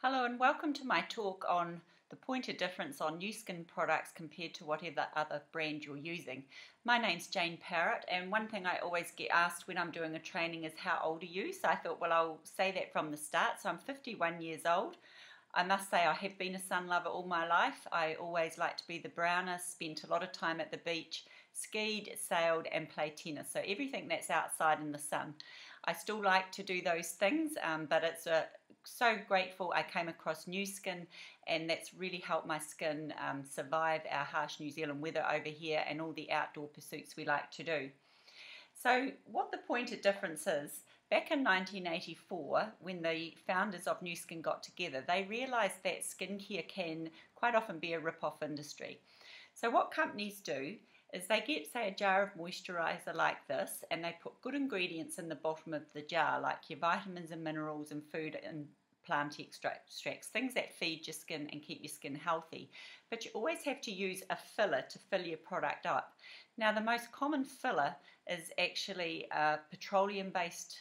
Hello and welcome to my talk on the pointed difference on Nuskin products compared to whatever other brand you're using. My name's Jane Parrott, and one thing I always get asked when I'm doing a training is how old are you? So I thought, well, I'll say that from the start. So I'm 51 years old. I must say I have been a sun lover all my life. I always liked to be the browner, spent a lot of time at the beach, skied, sailed and played tennis. So everything that's outside in the sun. I still like to do those things, but it's so grateful I came across Nuskin, and that's really helped my skin survive our harsh New Zealand weather over here and all the outdoor pursuits we like to do. So what the pointed difference is, back in 1984, when the founders of Nuskin got together, they realised that skincare can quite often be a rip-off industry. So what companies do is they get, say, a jar of moisturiser like this, and they put good ingredients in the bottom of the jar, like your vitamins and minerals and food and plant extracts, things that feed your skin and keep your skin healthy. But you always have to use a filler to fill your product up. Now, the most common filler is actually a petroleum-based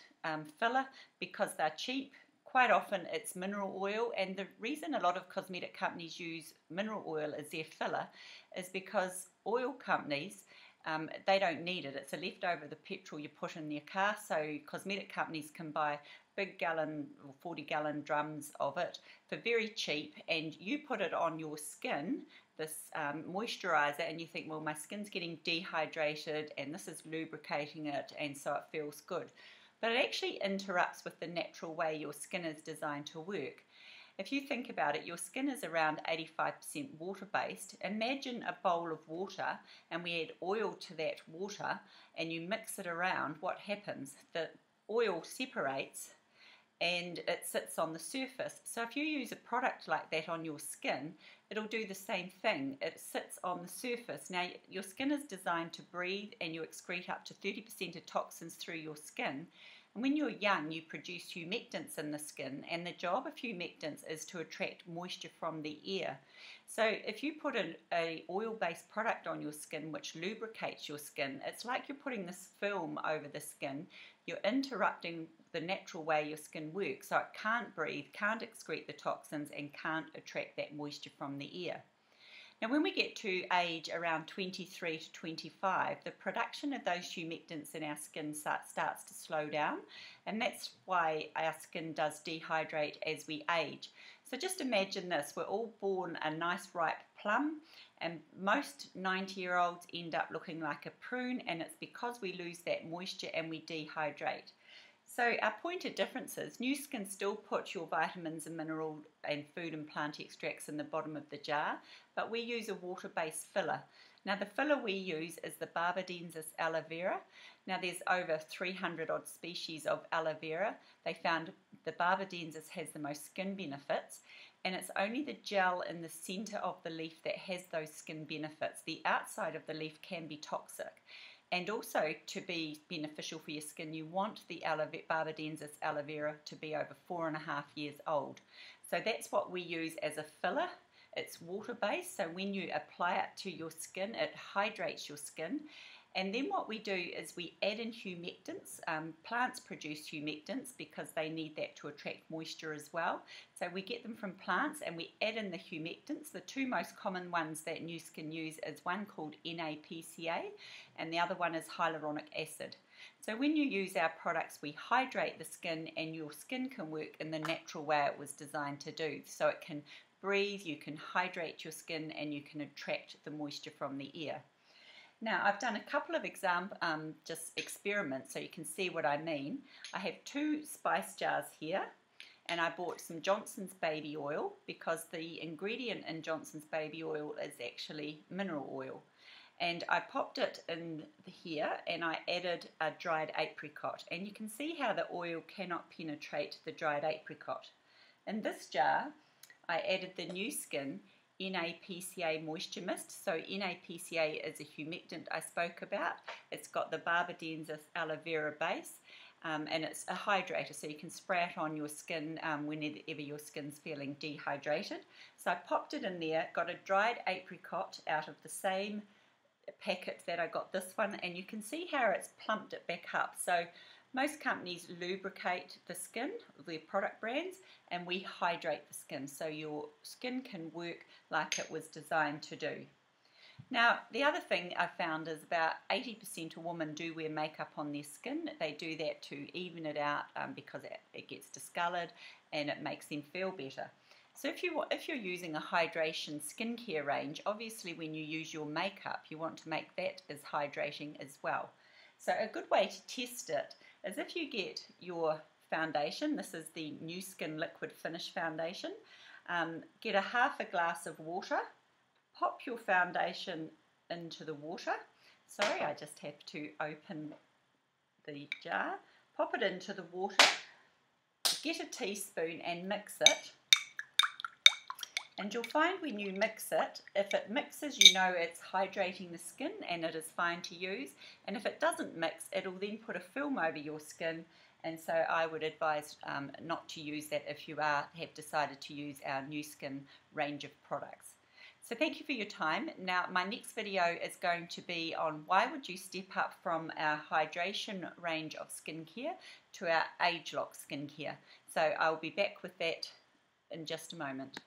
filler because they're cheap. Quite often it's mineral oil, and the reason a lot of cosmetic companies use mineral oil as their filler is because oil companies, they don't need it. It's a leftover of the petrol you put in your car, so cosmetic companies can buy big gallon or 40-gallon drums of it for very cheap, and you put it on your skin, this moisturizer, and you think, well, my skin's getting dehydrated and this is lubricating it, and so it feels good. But it actually interrupts with the natural way your skin is designed to work. If you think about it, your skin is around 85% water-based. Imagine a bowl of water and we add oil to that water and you mix it around. What happens? The oil separates and it sits on the surface. So if you use a product like that on your skin, it'll do the same thing. It sits on the surface. Now, your skin is designed to breathe, and you excrete up to 30% of toxins through your skin. And when you're young, you produce humectants in the skin, and the job of humectants is to attract moisture from the air. So if you put an oil-based product on your skin which lubricates your skin, it's like you're putting this film over the skin. You're interrupting the natural way your skin works, so it can't breathe, can't excrete the toxins, and can't attract that moisture from the air. Now, when we get to age around 23 to 25, the production of those humectants in our skin starts to slow down, and that's why our skin does dehydrate as we age. So just imagine this, we're all born a nice ripe plum, and most 90-year-olds end up looking like a prune, and it's because we lose that moisture and we dehydrate. So our pointed differences, Nuskin still puts your vitamins and mineral and food and plant extracts in the bottom of the jar, but we use a water-based filler. Now, the filler we use is the barbadensis aloe vera. Now, there's over 300 odd species of aloe vera. They found the barbadensis has the most skin benefits, and it's only the gel in the center of the leaf that has those skin benefits. The outside of the leaf can be toxic. And also, to be beneficial for your skin, you want the barbadensis aloe vera to be over 4.5 years old. So that's what we use as a filler. It's water-based, so when you apply it to your skin, it hydrates your skin. And then what we do is we add in humectants. Plants produce humectants because they need that to attract moisture as well. So we get them from plants and we add in the humectants. The two most common ones that Nuskin use is one called NAPCA and the other one is hyaluronic acid. So when you use our products, we hydrate the skin, and your skin can work in the natural way it was designed to do. So it can breathe, you can hydrate your skin, and you can attract the moisture from the air. Now, I've done a couple of just experiments so you can see what I mean. I have 2 spice jars here, and I bought some Johnson's baby oil because the ingredient in Johnson's baby oil is actually mineral oil. And I popped it in here and I added a dried apricot, and you can see how the oil cannot penetrate the dried apricot. In this jar, I added the Nuskin NAPCA Moisture Mist. So NAPCA is a humectant I spoke about. It's got the barbadensis aloe vera base, and it's a hydrator, so you can spray it on your skin whenever your skin's feeling dehydrated. So I popped it in there, got a dried apricot out of the same packet that I got this one, and you can see how it's plumped it back up. So Most companies lubricate the skin, their product brands, and we hydrate the skin so your skin can work like it was designed to do. Now, the other thing I found is about 80% of women do wear makeup on their skin. They do that to even it out because it gets discoloured and it makes them feel better. So if you're using a hydration skincare range, obviously when you use your makeup, you want to make that as hydrating as well. So a good way to test it is if you get your foundation, this is the Nuskin Liquid Finish Foundation, get a half a glass of water, pop your foundation into the water. Sorry, I just have to open the jar. Pop it into the water, get a teaspoon and mix it. And you'll find when you mix it, if it mixes, you know it's hydrating the skin and it is fine to use. And if it doesn't mix, it'll then put a film over your skin. And so I would advise not to use that if you have decided to use our Nuskin range of products. So thank you for your time. Now my next video is going to be on why would you step up from our hydration range of skincare to our age lock skincare. So I'll be back with that in just a moment.